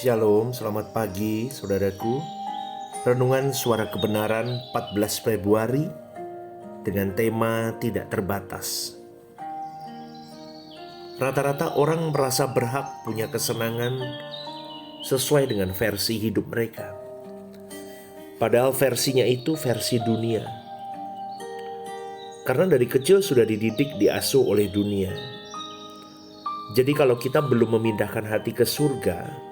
Shalom, selamat pagi saudaraku. Renungan Suara Kebenaran 14 Februari dengan tema tidak terbatas. Rata-rata orang merasa berhak punya kesenangan sesuai dengan versi hidup mereka. Padahal versinya itu versi dunia. Karena dari kecil sudah dididik diasuh oleh dunia. Jadi kalau kita belum memindahkan hati ke surga,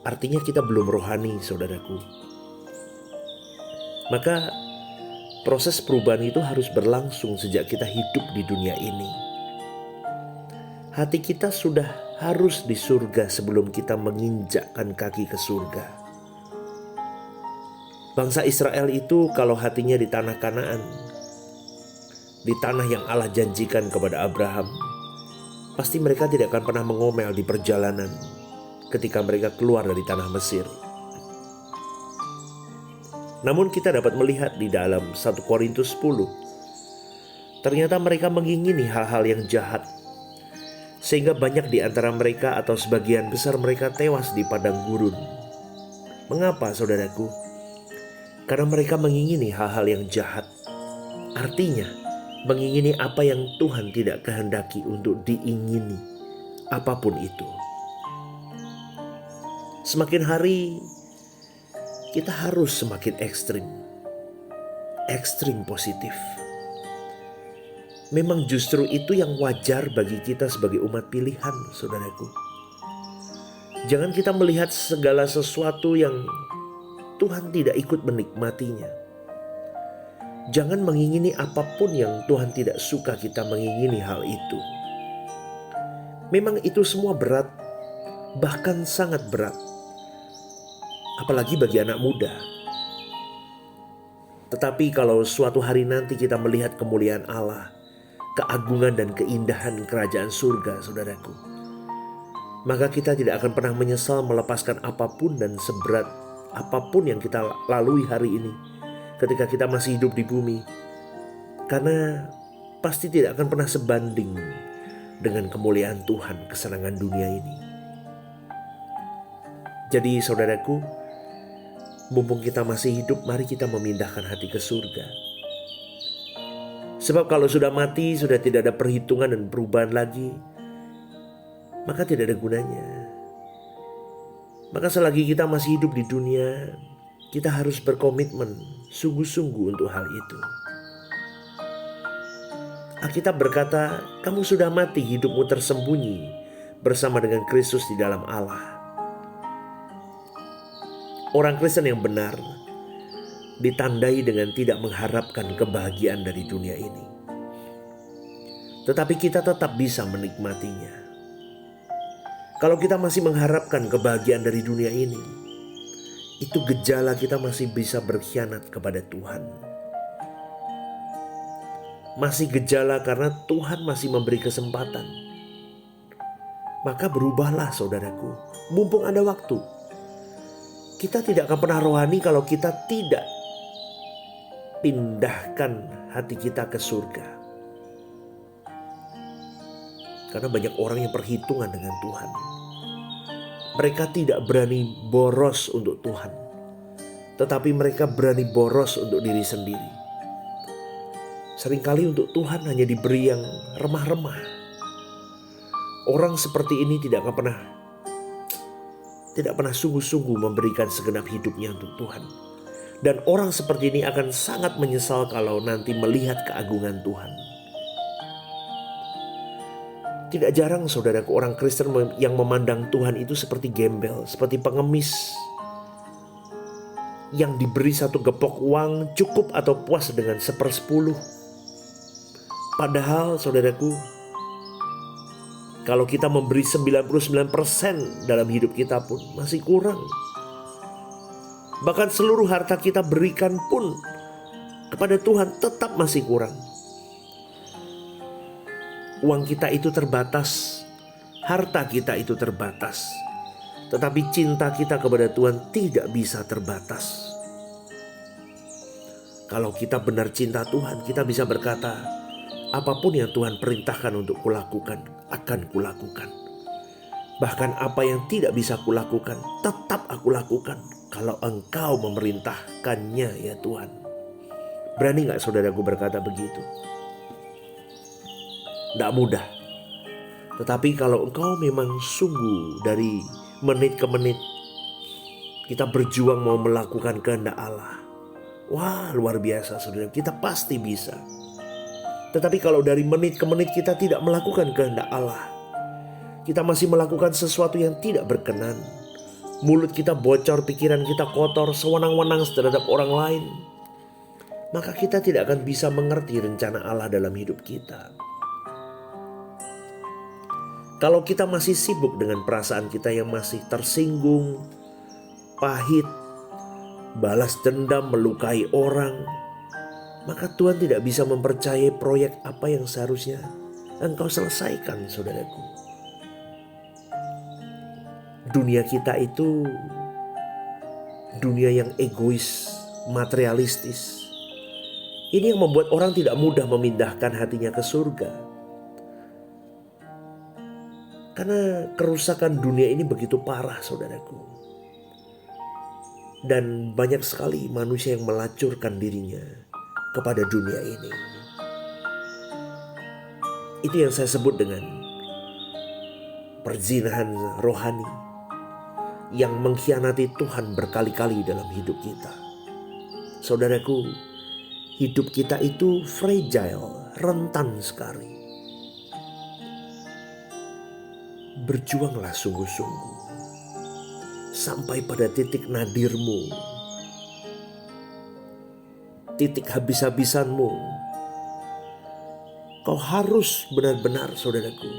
artinya kita belum rohani, saudaraku. Maka proses perubahan itu harus berlangsung sejak kita hidup di dunia ini. Hati kita sudah harus di surga sebelum kita menginjakkan kaki ke surga. Bangsa Israel itu kalau hatinya di tanah Kanaan, di tanah yang Allah janjikan kepada Abraham, pasti mereka tidak akan pernah mengomel di perjalanan ketika mereka keluar dari tanah Mesir. Namun kita dapat melihat di dalam 1 Korintus 10, ternyata mereka mengingini hal-hal yang jahat, sehingga banyak di antara mereka atau sebagian besar mereka tewas di padang gurun. Mengapa, saudaraku? Karena mereka mengingini hal-hal yang jahat. Artinya, mengingini apa yang Tuhan tidak kehendaki untuk diingini, apapun itu. Semakin hari kita harus semakin ekstrim positif. Memang justru itu yang wajar bagi kita sebagai umat pilihan, saudaraku. Jangan kita melihat segala sesuatu yang Tuhan tidak ikut menikmatinya. Jangan mengingini apapun yang Tuhan tidak suka kita mengingini hal itu. Memang itu semua berat, bahkan sangat berat. Apalagi bagi anak muda. Tetapi kalau suatu hari nanti kita melihat kemuliaan Allah, keagungan dan keindahan kerajaan surga, saudaraku, maka kita tidak akan pernah menyesal melepaskan apapun dan seberat apapun yang kita lalui hari ini ketika kita masih hidup di bumi. Karena pasti tidak akan pernah sebanding dengan kemuliaan Tuhan, kesenangan dunia ini. Jadi saudaraku, mumpung kita masih hidup, mari kita memindahkan hati ke surga. Sebab kalau sudah mati, sudah tidak ada perhitungan dan perubahan lagi, maka tidak ada gunanya. Maka selagi kita masih hidup di dunia, kita harus berkomitmen sungguh-sungguh untuk hal itu. Alkitab berkata, kamu sudah mati, hidupmu tersembunyi bersama dengan Kristus di dalam Allah. Orang Kristen yang benar ditandai dengan tidak mengharapkan kebahagiaan dari dunia ini. Tetapi kita tetap bisa menikmatinya. Kalau kita masih mengharapkan kebahagiaan dari dunia ini, itu gejala kita masih bisa berkhianat kepada Tuhan. Masih gejala karena Tuhan masih memberi kesempatan. Maka berubahlah, saudaraku, mumpung ada waktu. Kita tidak akan pernah rohani kalau kita tidak pindahkan hati kita ke surga. Karena banyak orang yang perhitungan dengan Tuhan. Mereka tidak berani boros untuk Tuhan, tetapi mereka berani boros untuk diri sendiri. Seringkali untuk Tuhan hanya diberi yang remah-remah. Orang seperti ini tidak pernah sungguh-sungguh memberikan segenap hidupnya untuk Tuhan. Dan orang seperti ini akan sangat menyesal kalau nanti melihat keagungan Tuhan. Tidak jarang, saudaraku, orang Kristen yang memandang Tuhan itu seperti gembel, seperti pengemis yang diberi satu gepok uang cukup atau puas dengan 1/10. Padahal, saudaraku, kalau kita memberi 99% dalam hidup kita pun masih kurang. Bahkan seluruh harta kita berikan pun kepada Tuhan tetap masih kurang. Uang kita itu terbatas, harta kita itu terbatas. Tetapi cinta kita kepada Tuhan tidak bisa terbatas. Kalau kita benar cinta Tuhan, kita bisa berkata, apapun yang Tuhan perintahkan untuk kulakukan, akan kulakukan. Bahkan apa yang tidak bisa aku lakukan, tetap aku lakukan kalau Engkau memerintahkannya ya Tuhan. Berani gak saudaraku berkata begitu? Tidak mudah. Tetapi kalau engkau memang sungguh dari menit ke menit kita berjuang mau melakukan kehendak Allah, wah luar biasa saudara, kita pasti bisa. Tetapi kalau dari menit ke menit kita tidak melakukan kehendak Allah, kita masih melakukan sesuatu yang tidak berkenan, mulut kita bocor, pikiran kita kotor, sewenang-wenang terhadap orang lain, maka kita tidak akan bisa mengerti rencana Allah dalam hidup kita. Kalau kita masih sibuk dengan perasaan kita yang masih tersinggung, pahit, balas dendam, melukai orang, maka Tuhan tidak bisa mempercayai proyek apa yang seharusnya engkau selesaikan, saudaraku. Dunia kita itu dunia yang egois, materialistis. Ini yang membuat orang tidak mudah memindahkan hatinya ke surga. Karena kerusakan dunia ini begitu parah, saudaraku. Dan banyak sekali manusia yang melacurkan dirinya kepada dunia ini. Itu yang saya sebut dengan perzinahan rohani yang mengkhianati Tuhan berkali-kali dalam hidup kita. Saudaraku, hidup kita itu fragile, rentan sekali. Berjuanglah sungguh-sungguh sampai pada titik nadirmu, titik habis-habisanmu. Kau harus benar-benar, saudaraku,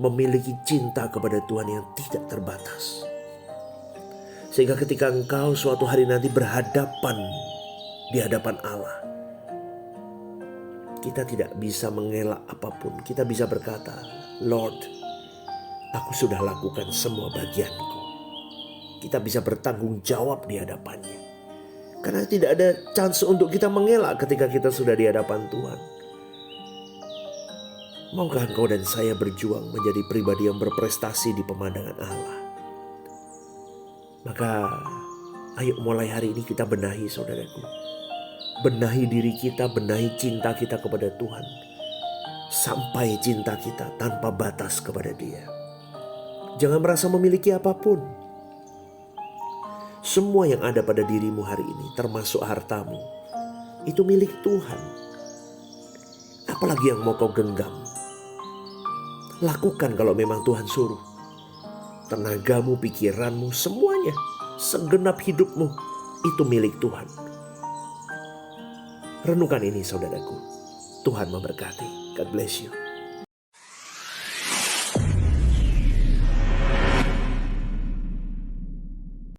memiliki cinta kepada Tuhan yang tidak terbatas. Sehingga ketika engkau suatu hari nanti berhadapan di hadapan Allah, kita tidak bisa mengelak apapun. Kita bisa berkata, Lord, aku sudah lakukan semua bagianku. Kita bisa bertanggung jawab di hadapannya. Karena tidak ada chance untuk kita mengelak ketika kita sudah di hadapan Tuhan. Maukah engkau dan saya berjuang menjadi pribadi yang berprestasi di pemandangan Allah? Maka ayo mulai hari ini kita benahi, saudaraku. Benahi diri kita, benahi cinta kita kepada Tuhan. Sampai cinta kita tanpa batas kepada Dia. Jangan merasa memiliki apapun. Semua yang ada pada dirimu hari ini, termasuk hartamu, itu milik Tuhan. Apalagi yang mau kau genggam? Lakukan kalau memang Tuhan suruh. Tenagamu, pikiranmu, semuanya, segenap hidupmu, itu milik Tuhan. Renungkan ini, saudaraku. Tuhan memberkati. God bless you.